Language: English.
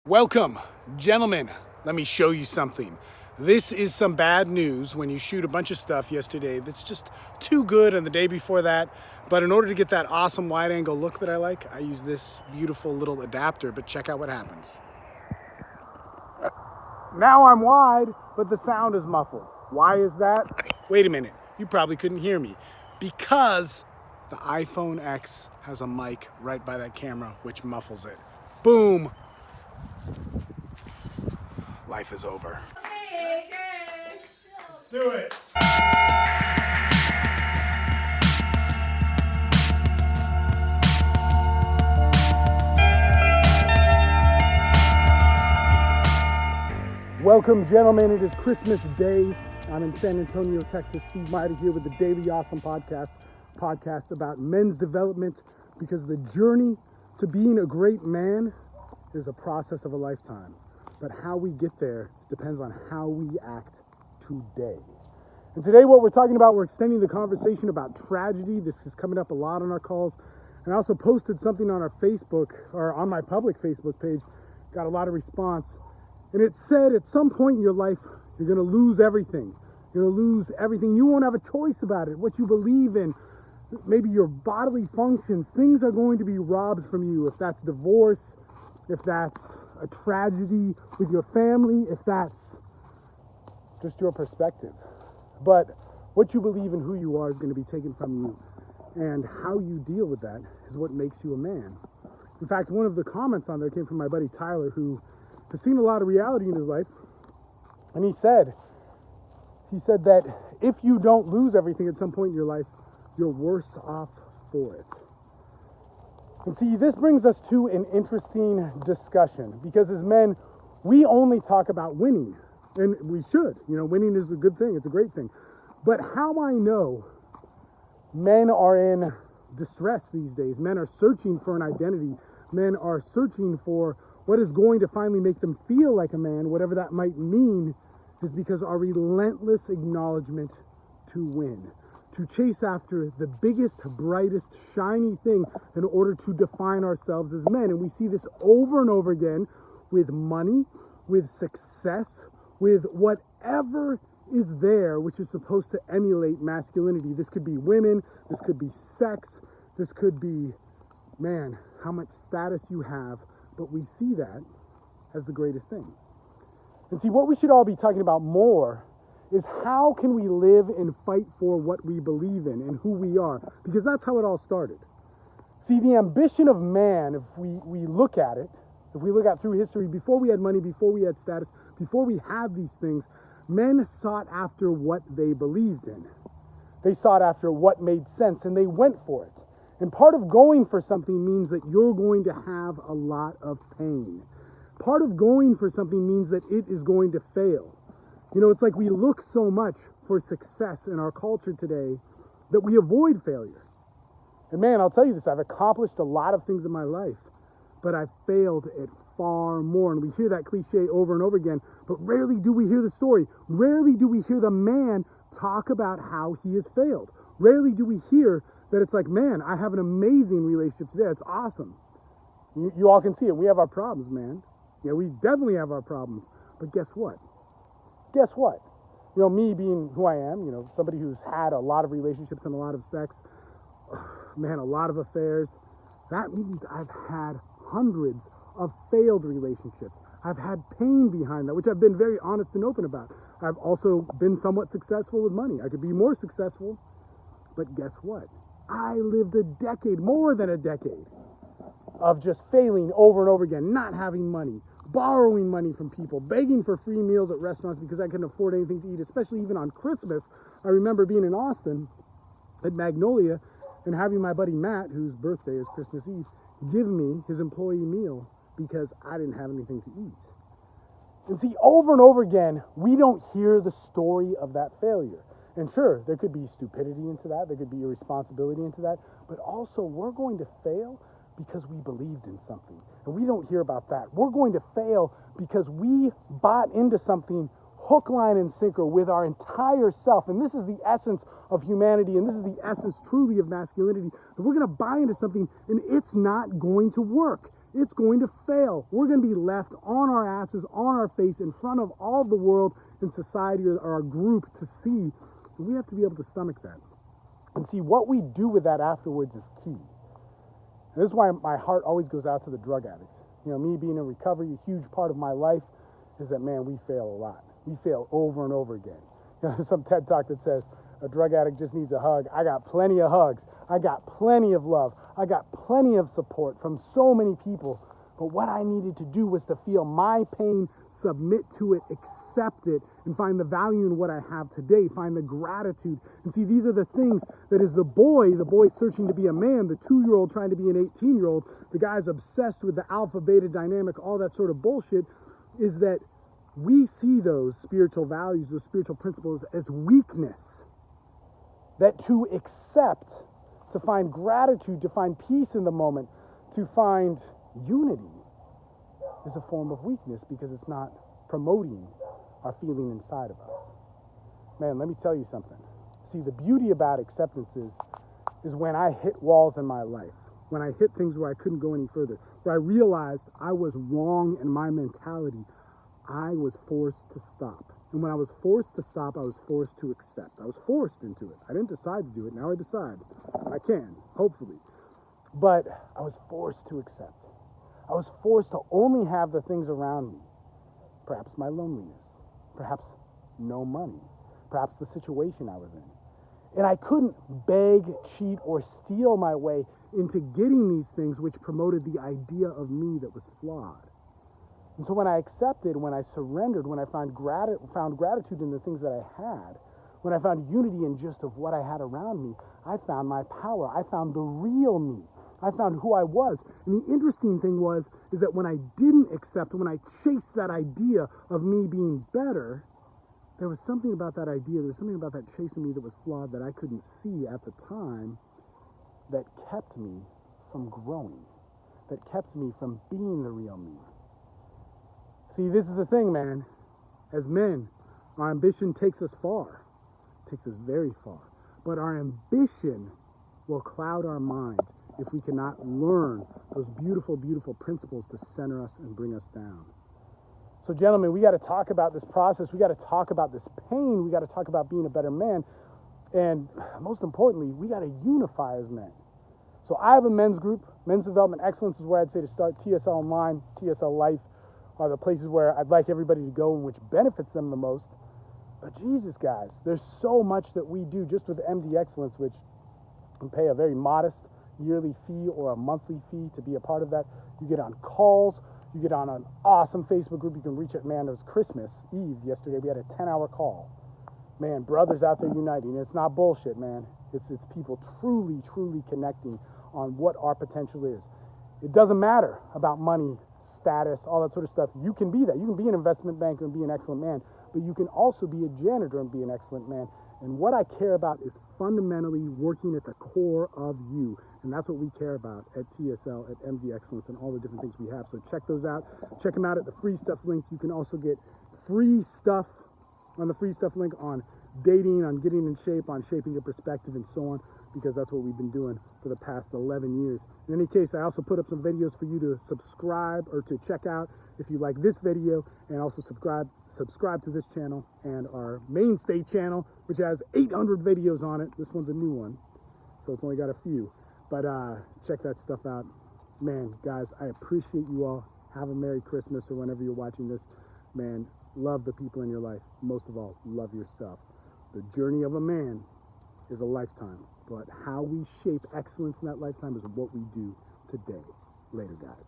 Welcome, gentlemen. Let me show you something. This is some bad news when you shoot a bunch of stuff yesterday that's just too good and the day before that. But in order to get that awesome wide angle look that I like, I use this beautiful little adapter, but check out what happens. Now I'm wide, but the sound is muffled. Why is that? Wait a minute, you probably couldn't hear me. Because the iPhone X has a mic right by that camera, which muffles it. Boom. Life is over. Let's do it. Welcome, gentlemen. It is Christmas Day. I'm in San Antonio, Texas. Steve Mayeda here with the Daily Awesome Podcast about men's development, because the journey to being a great man is a process of a lifetime. But how we get there depends on how we act today. And today what we're talking about, we're extending the conversation about tragedy. This is coming up a lot on our calls. And I also posted something on our Facebook, or on my public Facebook page, got a lot of response. And it said at some point in your life, you're gonna lose everything. You're gonna lose everything. You won't have a choice about it. What you believe in, maybe your bodily functions, things are going to be robbed from you. If that's divorce, if that's a tragedy with your family, if that's just your perspective. But what you believe in, who you are, is going to be taken from you. And how you deal with that is what makes you a man. In fact, one of the comments on there came from my buddy Tyler, who has seen a lot of reality in his life. And he said that if you don't lose everything at some point in your life, you're worse off for it. And see, this brings us to an interesting discussion, because as men, we only talk about winning, and we should. You know, winning is a good thing. It's a great thing. But how I know men are in distress these days, men are searching for an identity, men are searching for what is going to finally make them feel like a man, whatever that might mean, is because our relentless acknowledgement to win, to chase after the biggest, brightest, shiny thing in order to define ourselves as men. And we see this over and over again with money, with success, with whatever is there, which is supposed to emulate masculinity. This could be women, this could be sex, this could be, man, how much status you have, but we see that as the greatest thing. And see, what we should all be talking about more is how can we live and fight for what we believe in and who we are, because that's how it all started. See, the ambition of man, if we look at it, if we look at through history, before we had money, before we had status, before we had these things, men sought after what they believed in. They sought after what made sense, and they went for it. And part of going for something means that you're going to have a lot of pain. Part of going for something means that it is going to fail. You know, it's like we look so much for success in our culture today that we avoid failure. And man, I'll tell you this, I've accomplished a lot of things in my life, but I've failed at far more. And we hear that cliche over and over again, but rarely do we hear the story. Rarely do we hear the man talk about how he has failed. Rarely do we hear that it's like, man, I have an amazing relationship today. It's awesome. You all can see it. We have our problems, man. Yeah, we definitely have our problems. But guess what? Guess what? You know, me being who I am, you know, somebody who's had a lot of relationships and a lot of sex, man, a lot of affairs, that means I've had hundreds of failed relationships. I've had pain behind that, which I've been very honest and open about. I've also been somewhat successful with money. I could be more successful, but guess what? I lived a decade, more than a decade, of just failing over and over again, not having money, borrowing money from people, begging for free meals at restaurants because I couldn't afford anything to eat, especially even on Christmas. I remember being in Austin at Magnolia and having my buddy Matt, whose birthday is Christmas Eve, give me his employee meal because I didn't have anything to eat. And see, over and over again, we don't hear the story of that failure. And sure, there could be stupidity into that, there could be irresponsibility into that, but also we're going to fail because we believed in something. And we don't hear about that. We're going to fail because we bought into something hook, line, and sinker with our entire self. And this is the essence of humanity, and this is the essence truly of masculinity, that we're going to buy into something and it's not going to work. it's going to fail. We're going to be left on our asses, on our face, in front of all the world and society or our group to see. And we have to be able to stomach that. And see, what we do with that afterwards is key. And this is why my heart always goes out to the drug addicts. You know, me being in recovery, a huge part of my life is that, man, we fail a lot. We fail over and over again. You know, there's some TED Talk that says a drug addict just needs a hug. I got plenty of hugs. I got plenty of love. I got plenty of support from so many people. But what I needed to do was to feel my pain, submit to it, accept it, and find the value in what I have today, find the gratitude. And see, these are the things that is the boy searching to be a man, the 2-year-old trying to be an 18-year-old, the guy's obsessed with the alpha, beta dynamic, all that sort of bullshit, is that we see those spiritual values, those spiritual principles as weakness. That to accept, to find gratitude, to find peace in the moment, to find unity is a form of weakness because it's not promoting our feeling inside of us. Man, let me tell you something. See, the beauty about acceptance is when I hit walls in my life, when I hit things where I couldn't go any further, where I realized I was wrong in my mentality, I was forced to stop. And when I was forced to stop, I was forced to accept. I was forced into it. I didn't decide to do it. Now I decide. I can, hopefully. But I was forced to accept. I was forced to only have the things around me. Perhaps my loneliness. Perhaps no money. Perhaps the situation I was in. And I couldn't beg, cheat, or steal my way into getting these things which promoted the idea of me that was flawed. And so when I accepted, when I surrendered, when I found gratitude in the things that I had, when I found unity in just of what I had around me, I found my power. I found the real me. I found who I was. And the interesting thing is that when I didn't accept, when I chased that idea of me being better, there was something about that idea, there was something about that chasing me that was flawed that I couldn't see at the time that kept me from growing, that kept me from being the real me. See, this is the thing, man. As men, our ambition takes us far. It takes us very far. But our ambition will cloud our mind if we cannot learn those beautiful, beautiful principles to center us and bring us down. So, gentlemen, we got to talk about this process. We got to talk about this pain. We got to talk about being a better man. And most importantly, we got to unify as men. So I have a men's group. Men's Development Excellence is where I'd say to start. TSL Online, TSL Life are the places where I'd like everybody to go and which benefits them the most. But Jesus, guys, there's so much that we do just with MD Excellence, which can pay a very modest yearly fee or a monthly fee to be a part of that. You get on calls. You get on an awesome Facebook group. You can reach it. Man, it was Christmas Eve yesterday. We had a 10-hour call. Man, brothers out there uniting. It's not bullshit, man. It's people truly, truly connecting on what our potential is. It doesn't matter about money, status, all that sort of stuff. You can be that. You can be an investment banker and be an excellent man, but you can also be a janitor and be an excellent man. And what I care about is fundamentally working at the core of you. And that's what we care about at TSL, at MD Excellence, and all the different things we have. So check those out. Check them out at the free stuff link. You can also get free stuff on the free stuff link on dating, on getting in shape, on shaping your perspective, and so on, because that's what we've been doing for the past 11 years. In any case, I also put up some videos for you to subscribe or to check out if you like this video, and also subscribe to this channel and our mainstay channel, which has 800 videos on it. This one's a new one, so it's only got a few. But check that stuff out. Man, guys, I appreciate you all. Have a Merry Christmas or whenever you're watching this. Man, love the people in your life. Most of all, love yourself. The journey of a man is a lifetime, but how we shape excellence in that lifetime is what we do today. Later, guys.